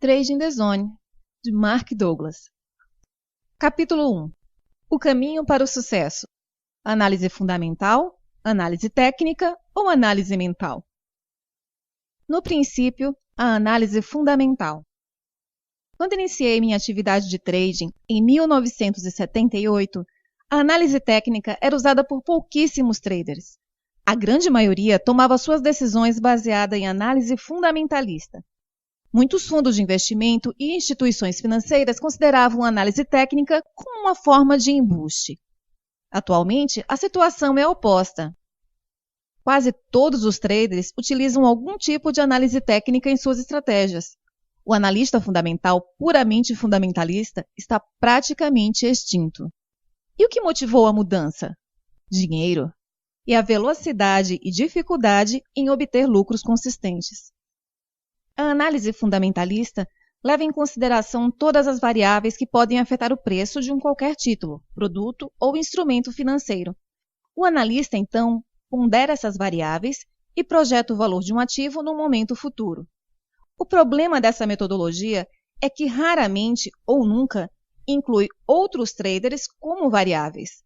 Trading the Zone, de Mark Douglas. Capítulo 1. O caminho para o sucesso. Análise fundamental, análise técnica ou análise mental? No princípio, a análise fundamental. Quando iniciei minha atividade de trading em 1978, a análise técnica era usada por pouquíssimos traders. A grande maioria tomava suas decisões baseada em análise fundamentalista. Muitos fundos de investimento e instituições financeiras consideravam a análise técnica como uma forma de embuste. Atualmente, a situação é oposta. Quase todos os traders utilizam algum tipo de análise técnica em suas estratégias. O analista fundamental puramente fundamentalista está praticamente extinto. E o que motivou a mudança? Dinheiro. E a velocidade e dificuldade em obter lucros consistentes. A análise fundamentalista leva em consideração todas as variáveis que podem afetar o preço de qualquer título, produto ou instrumento financeiro. O analista, então, pondera essas variáveis e projeta o valor de um ativo no momento futuro. O problema dessa metodologia é que raramente ou nunca inclui outros traders como variáveis.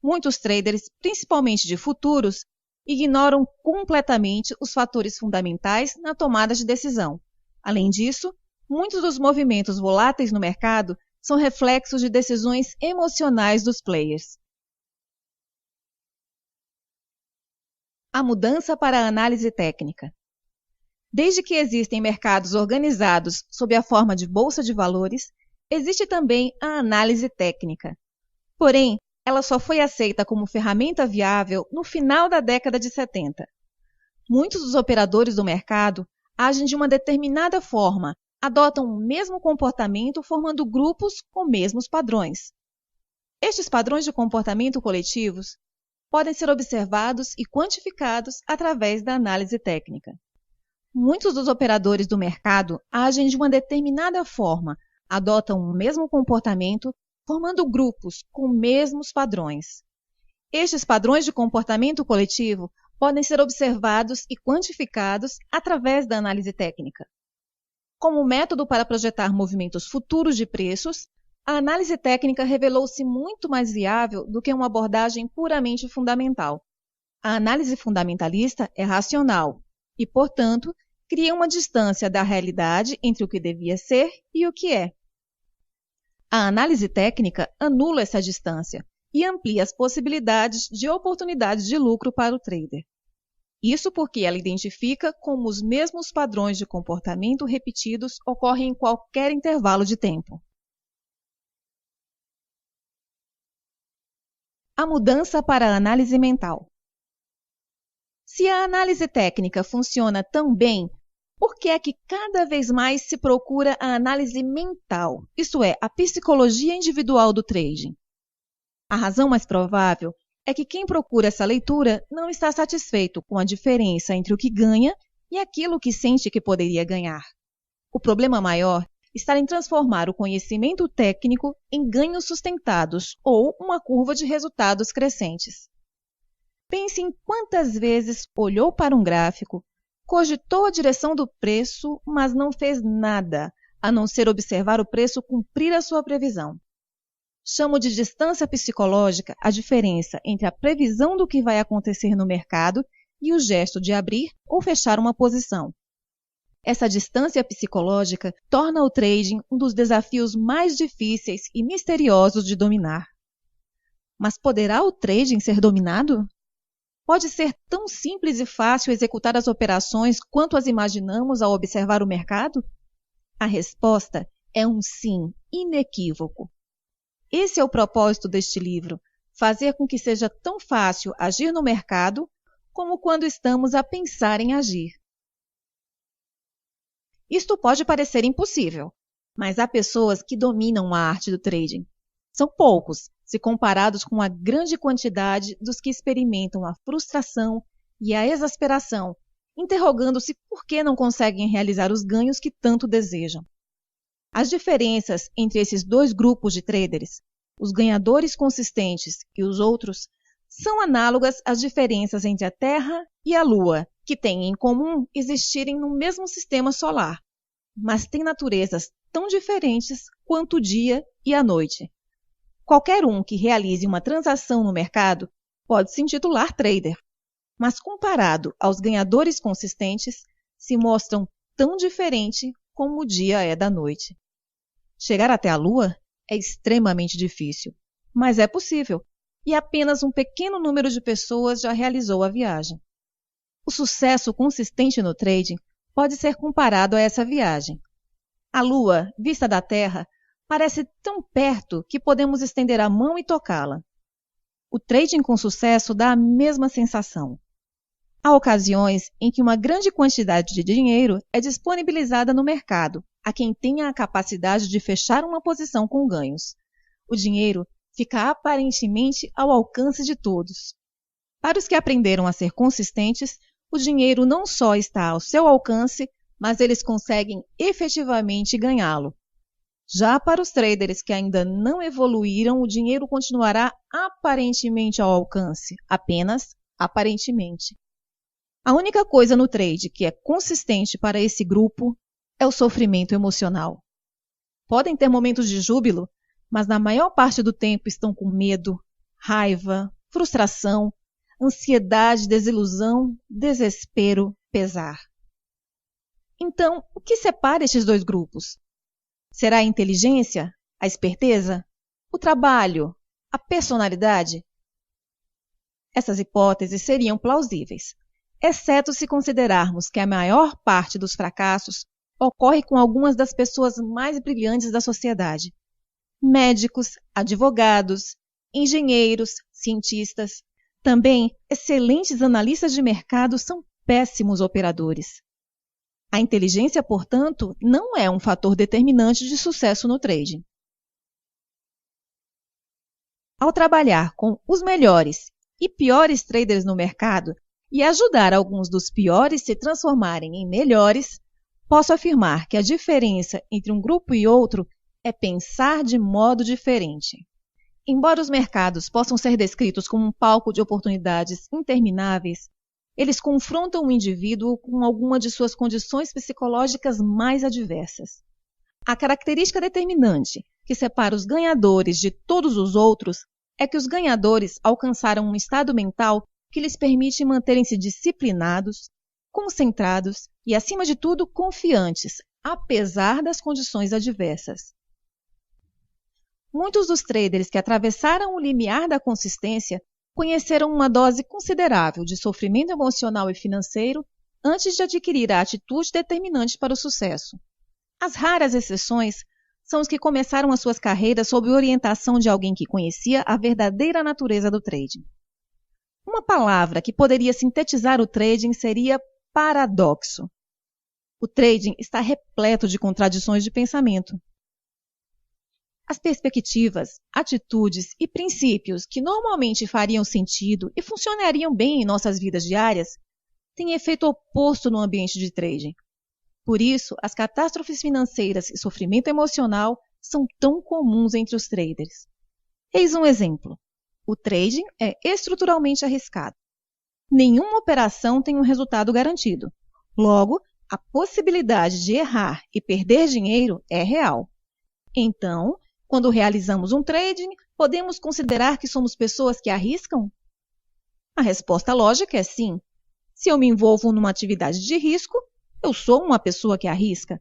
Muitos traders, principalmente de futuros, ignoram completamente os fatores fundamentais na tomada de decisão. Além disso, muitos dos movimentos voláteis no mercado são reflexos de decisões emocionais dos players. A mudança para a análise técnica. Desde que existem mercados organizados sob a forma de bolsa de valores, existe também a análise técnica. Porém, ela só foi aceita como ferramenta viável no final da década de 70. Muitos dos operadores do mercado agem de uma determinada forma, adotam o mesmo comportamento formando grupos com mesmos padrões. Estes padrões de comportamento coletivos podem ser observados e quantificados através da análise técnica. Muitos dos operadores do mercado agem de uma determinada forma, adotam o mesmo comportamento formando grupos com mesmos padrões. Estes padrões de comportamento coletivo podem ser observados e quantificados através da análise técnica. Como método para projetar movimentos futuros de preços, a análise técnica revelou-se muito mais viável do que uma abordagem puramente fundamental. A análise fundamentalista é racional e, portanto, cria uma distância da realidade entre o que devia ser e o que é. A análise técnica anula essa distância e amplia as possibilidades de oportunidades de lucro para o trader. Isso porque ela identifica como os mesmos padrões de comportamento repetidos ocorrem em qualquer intervalo de tempo. A mudança para a análise mental. Se a análise técnica funciona tão bem, por que é que cada vez mais se procura a análise mental, isto é, a psicologia individual do trading? A razão mais provável é que quem procura essa leitura não está satisfeito com a diferença entre o que ganha e aquilo que sente que poderia ganhar. O problema maior está em transformar o conhecimento técnico em ganhos sustentados ou uma curva de resultados crescentes. Pense em quantas vezes olhou para um gráfico, cogitou a direção do preço, mas não fez nada, a não ser observar o preço cumprir a sua previsão. Chamo de distância psicológica a diferença entre a previsão do que vai acontecer no mercado e o gesto de abrir ou fechar uma posição. Essa distância psicológica torna o trading um dos desafios mais difíceis e misteriosos de dominar. Mas poderá o trading ser dominado? Pode ser tão simples e fácil executar as operações quanto as imaginamos ao observar o mercado? A resposta é um sim inequívoco. Esse é o propósito deste livro, fazer com que seja tão fácil agir no mercado como quando estamos a pensar em agir. Isto pode parecer impossível, mas há pessoas que dominam a arte do trading. São poucos, se comparados com a grande quantidade dos que experimentam a frustração e a exasperação, interrogando-se por que não conseguem realizar os ganhos que tanto desejam. As diferenças entre esses dois grupos de traders, os ganhadores consistentes e os outros, são análogas às diferenças entre a Terra e a Lua, que têm em comum existirem no mesmo sistema solar. mas têm naturezas tão diferentes quanto o dia e a noite. Qualquer um que realize uma transação no mercado pode se intitular trader, mas comparado aos ganhadores consistentes, se mostram tão diferente como o dia é da noite. Chegar até a Lua é extremamente difícil, mas é possível, e apenas um pequeno número de pessoas já realizou a viagem. O sucesso consistente no trading pode ser comparado a essa viagem. A Lua, vista da Terra, parece tão perto que podemos estender a mão e tocá-la. O trading com sucesso dá a mesma sensação. Há ocasiões em que uma grande quantidade de dinheiro é disponibilizada no mercado a quem tenha a capacidade de fechar uma posição com ganhos. O dinheiro fica aparentemente ao alcance de todos. Para os que aprenderam a ser consistentes, o dinheiro não só está ao seu alcance, mas eles conseguem efetivamente ganhá-lo. Já para os traders que ainda não evoluíram, o dinheiro continuará aparentemente ao alcance, apenas aparentemente. A única coisa no trade que é consistente para esse grupo é o sofrimento emocional. Podem ter momentos de júbilo, mas na maior parte do tempo estão com medo, raiva, frustração, ansiedade, desilusão, desespero, pesar. Então, o que separa estes dois grupos? Será a inteligência, a esperteza, o trabalho, a personalidade? Essas hipóteses seriam plausíveis, exceto se considerarmos que a maior parte dos fracassos ocorre com algumas das pessoas mais brilhantes da sociedade. Médicos, advogados, engenheiros, cientistas. Também, excelentes analistas de mercado são péssimos operadores. A inteligência, portanto, não é um fator determinante de sucesso no trading. Ao trabalhar com os melhores e piores traders no mercado e ajudar alguns dos piores se transformarem em melhores, posso afirmar que a diferença entre um grupo e outro é pensar de modo diferente. Embora os mercados possam ser descritos como um palco de oportunidades intermináveis, eles confrontam o indivíduo com alguma de suas condições psicológicas mais adversas. A característica determinante que separa os ganhadores de todos os outros é que os ganhadores alcançaram um estado mental que lhes permite manterem-se disciplinados, concentrados e, acima de tudo, confiantes, apesar das condições adversas. Muitos dos traders que atravessaram o limiar da consistência conheceram uma dose considerável de sofrimento emocional e financeiro antes de adquirir a atitude determinante para o sucesso. As raras exceções são os que começaram as suas carreiras sob orientação de alguém que conhecia a verdadeira natureza do trading. Uma palavra que poderia sintetizar o trading seria paradoxo. O trading está repleto de contradições de pensamento. As perspectivas, atitudes e princípios que normalmente fariam sentido e funcionariam bem em nossas vidas diárias têm efeito oposto no ambiente de trading. Por isso, as catástrofes financeiras e sofrimento emocional são tão comuns entre os traders. Eis um exemplo. O trading é estruturalmente arriscado. Nenhuma operação tem um resultado garantido. Logo, a possibilidade de errar e perder dinheiro é real. Então, quando realizamos um trading, podemos considerar que somos pessoas que arriscam? A resposta lógica é sim. Se eu me envolvo numa atividade de risco, eu sou uma pessoa que arrisca.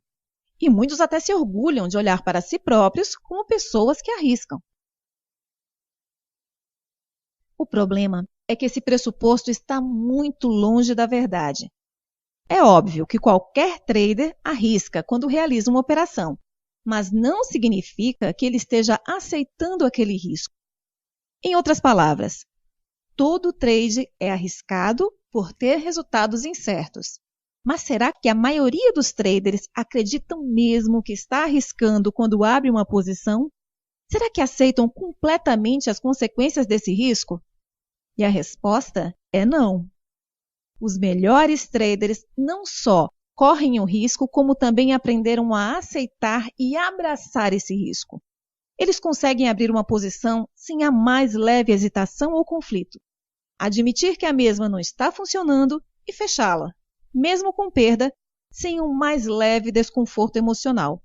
E muitos até se orgulham de olhar para si próprios como pessoas que arriscam. O problema é que esse pressuposto está muito longe da verdade. É óbvio que qualquer trader arrisca quando realiza uma operação, mas não significa que ele esteja aceitando aquele risco. Em outras palavras, todo trade é arriscado por ter resultados incertos. Mas será que a maioria dos traders acreditam mesmo que está arriscando quando abre uma posição? Será que aceitam completamente as consequências desse risco? E a resposta é não. Os melhores traders não só correm o risco, como também aprenderam a aceitar e abraçar esse risco. Eles conseguem abrir uma posição sem a mais leve hesitação ou conflito, admitir que a mesma não está funcionando e fechá-la, mesmo com perda, sem um mais leve desconforto emocional.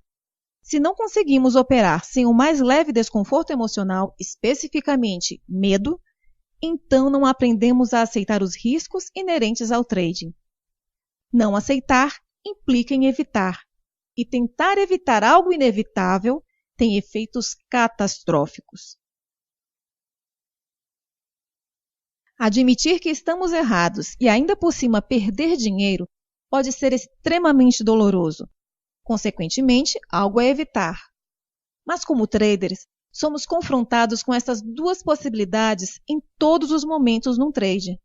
Se não conseguimos operar sem o mais leve desconforto emocional, especificamente medo, então não aprendemos a aceitar os riscos inerentes ao trading. Não aceitar implica em evitar, e tentar evitar algo inevitável tem efeitos catastróficos. Admitir que estamos errados e ainda por cima perder dinheiro pode ser extremamente doloroso. Consequentemente, algo a evitar. Mas como traders, somos confrontados com essas duas possibilidades em todos os momentos num trade.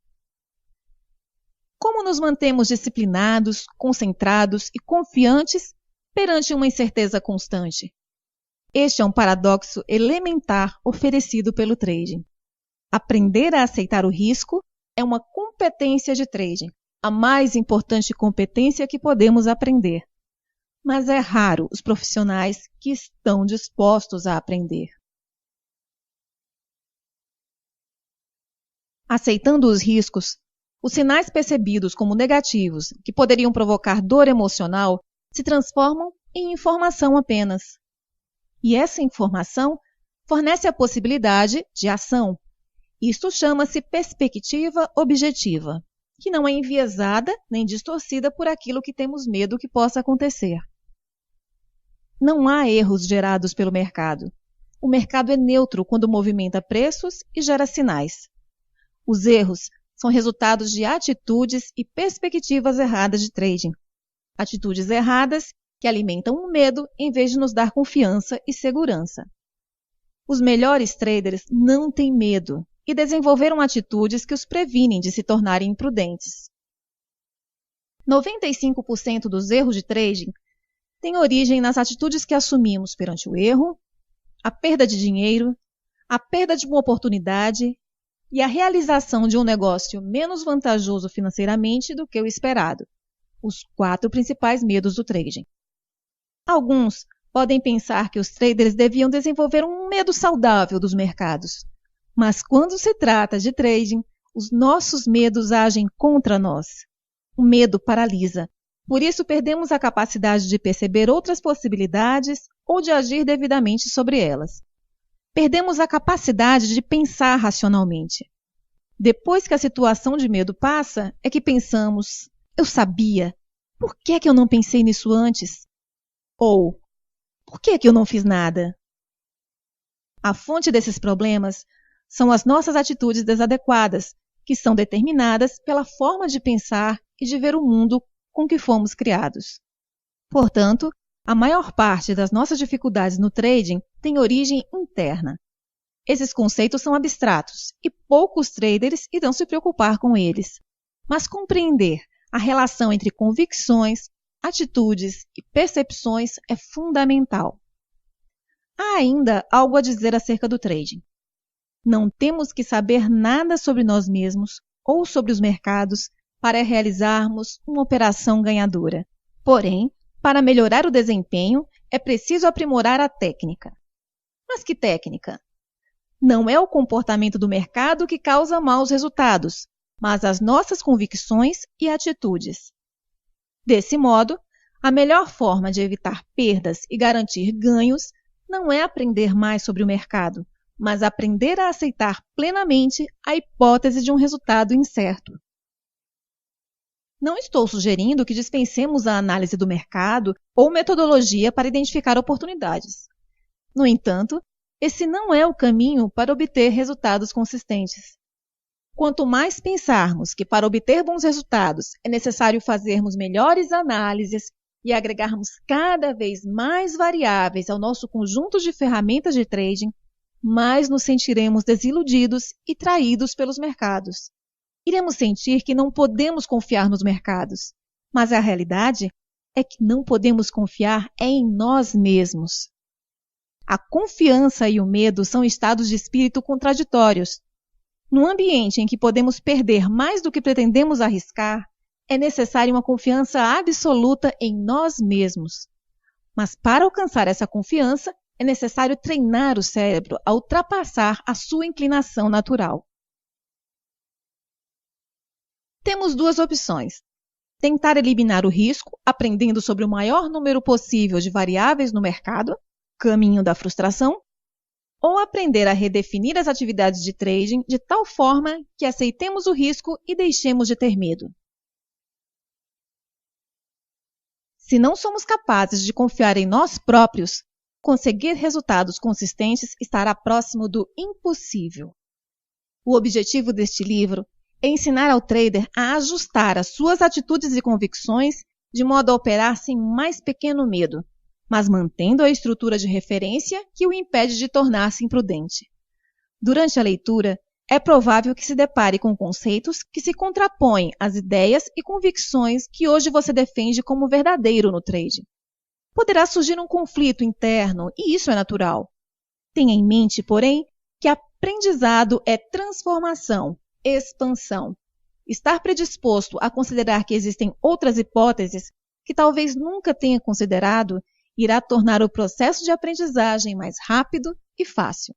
Como nos mantemos disciplinados, concentrados e confiantes perante uma incerteza constante? Este é um paradoxo elementar oferecido pelo trading. Aprender a aceitar o risco é uma competência de trading, a mais importante competência que podemos aprender. Mas é raro os profissionais que estão dispostos a aprender. Aceitando os riscos, os sinais percebidos como negativos, que poderiam provocar dor emocional, se transformam em informação apenas. E essa informação fornece a possibilidade de ação. Isto chama-se perspectiva objetiva, que não é enviesada nem distorcida por aquilo que temos medo que possa acontecer. Não há erros gerados pelo mercado. O mercado é neutro quando movimenta preços e gera sinais. Os erros são resultados de atitudes e perspectivas erradas de trading. Atitudes erradas que alimentam o medo em vez de nos dar confiança e segurança. Os melhores traders não têm medo e desenvolveram atitudes que os previnem de se tornarem imprudentes. 95% dos erros de trading têm origem nas atitudes que assumimos perante o erro, a perda de dinheiro, a perda de uma oportunidade e a realização de um negócio menos vantajoso financeiramente do que o esperado. Os 4 principais medos do trading. Alguns podem pensar que os traders deviam desenvolver um medo saudável dos mercados. Mas quando se trata de trading, os nossos medos agem contra nós. O medo paralisa. Por isso, perdemos a capacidade de perceber outras possibilidades ou de agir devidamente sobre elas. Perdemos a capacidade de pensar racionalmente. Depois que a situação de medo passa, é que pensamos, eu sabia, por que é que eu não pensei nisso antes? Ou, por que é que eu não fiz nada? A fonte desses problemas são as nossas atitudes desadequadas, que são determinadas pela forma de pensar e de ver o mundo com que fomos criados. Portanto, a maior parte das nossas dificuldades no trading tem origem interna. Esses conceitos são abstratos e poucos traders irão se preocupar com eles. Mas compreender a relação entre convicções, atitudes e percepções é fundamental. Há ainda algo a dizer acerca do trading. Não temos que saber nada sobre nós mesmos ou sobre os mercados para realizarmos uma operação ganhadora. Porém, para melhorar o desempenho, é preciso aprimorar a técnica. Mas que técnica? Não é o comportamento do mercado que causa maus resultados, mas as nossas convicções e atitudes. Desse modo, a melhor forma de evitar perdas e garantir ganhos não é aprender mais sobre o mercado, mas aprender a aceitar plenamente a hipótese de um resultado incerto. Não estou sugerindo que dispensemos a análise do mercado ou metodologia para identificar oportunidades. No entanto, esse não é o caminho para obter resultados consistentes. Quanto mais pensarmos que para obter bons resultados é necessário fazermos melhores análises e agregarmos cada vez mais variáveis ao nosso conjunto de ferramentas de trading, mais nos sentiremos desiludidos e traídos pelos mercados. Iremos sentir que não podemos confiar nos mercados, mas a realidade é que não podemos confiar em nós mesmos. A confiança e o medo são estados de espírito contraditórios. Num ambiente em que podemos perder mais do que pretendemos arriscar, é necessária uma confiança absoluta em nós mesmos. Mas para alcançar essa confiança, é necessário treinar o cérebro a ultrapassar a sua inclinação natural. Temos duas opções. tentar eliminar o risco, aprendendo sobre o maior número possível de variáveis no mercado, caminho da frustração, ou aprender a redefinir as atividades de trading de tal forma que aceitemos o risco e deixemos de ter medo. Se não somos capazes de confiar em nós próprios, conseguir resultados consistentes estará próximo do impossível. O objetivo deste livro é ensinar ao trader a ajustar as suas atitudes e convicções de modo a operar sem mais pequeno medo, mas mantendo a estrutura de referência que o impede de tornar-se imprudente. Durante a leitura, é provável que se depare com conceitos que se contrapõem às ideias e convicções que hoje você defende como verdadeiro no trade. Poderá surgir um conflito interno, e isso é natural. Tenha em mente, porém, que aprendizado é transformação, expansão. Estar predisposto a considerar que existem outras hipóteses que talvez nunca tenha considerado irá tornar o processo de aprendizagem mais rápido e fácil.